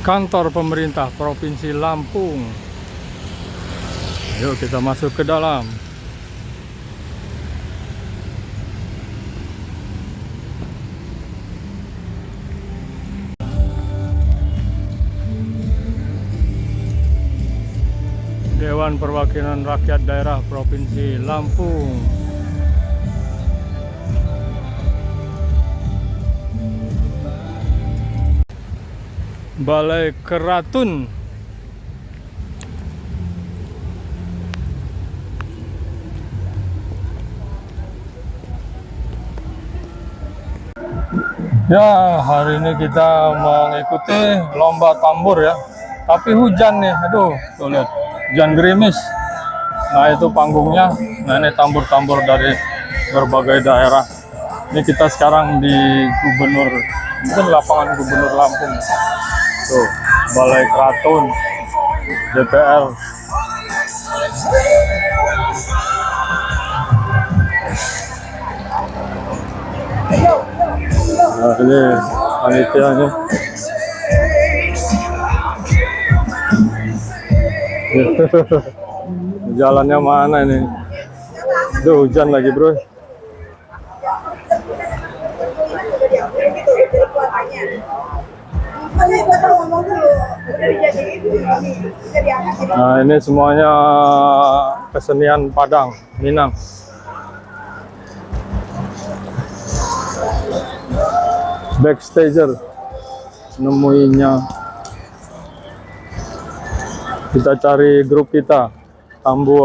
kantor pemerintah Provinsi Lampung. Yuk kita masuk ke dalam. Dewan Perwakilan Rakyat Daerah Provinsi Lampung. Balai Keratun. Ya, hari ini kita mengikuti lomba tambur ya. Tapi hujan nih, aduh, tuh lihat, hujan gerimis. Nah itu panggungnya. Nah ini tambur-tambur dari berbagai daerah. Ini kita sekarang di Gubernur, mungkin lapangan Gubernur Lampung. Tuh, Balai Keratun, DPR. Nah ini panitianya. Jalannya mana ini? Duh, hujan lagi bro. Nah ini semuanya kesenian Padang, Minang. Backstager nemuinya. Kita cari grup kita, Tambu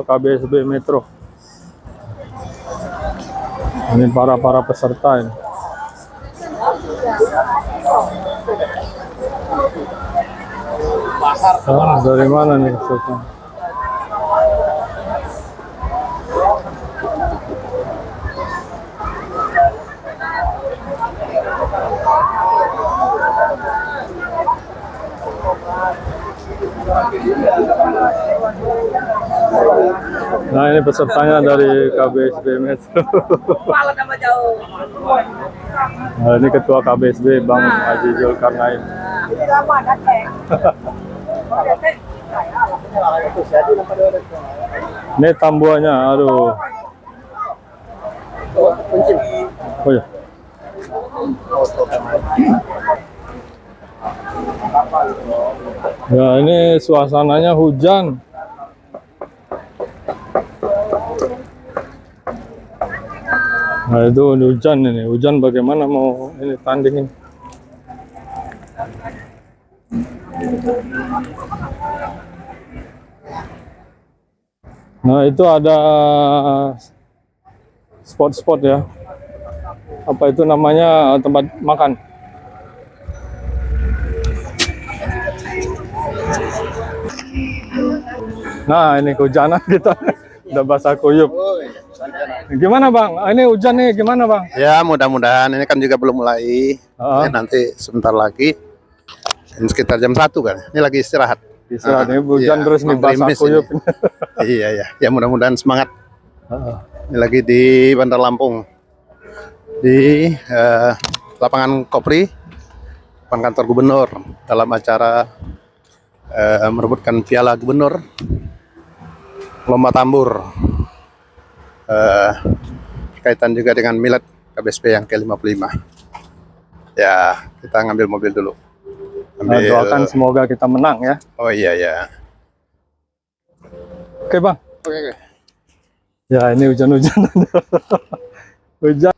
KBSB Metro. Ini para peserta ini. Dari mana nih peserta? Nah ini pesertanya dari KBSB Metro. Nah, ini ketua KBSB Bang Haji Zulkarnain. Ini tambuannya, aduh. Oh ya. Ya ini suasananya hujan. Nah itu hujan ini, hujan bagaimana mau ini tandingin. Nah itu ada spot-spot ya. Apa itu namanya, tempat makan. Nah ini kehujanan kita. Udah basah kuyup. Gimana bang? Ini hujan nih gimana bang? Ya mudah-mudahan, ini kan juga belum mulai. Nanti sebentar lagi. Ini sekitar jam 1 kan. Ini lagi istirahat. Istirahat ini hujan terus nih basah kuyup. Iya ya. Ya mudah-mudahan semangat. Ini lagi di Bandar Lampung. Di lapangan Kopri, depan kantor gubernur, dalam acara merebutkan piala gubernur lomba tambur, kaitan juga dengan milad KBSB yang ke-55. Ya kita ngambil mobil dulu. Doakan semoga kita menang ya. Oh iya ya. Oke bang. Oke. Ya ini hujan-hujanan. Hujan.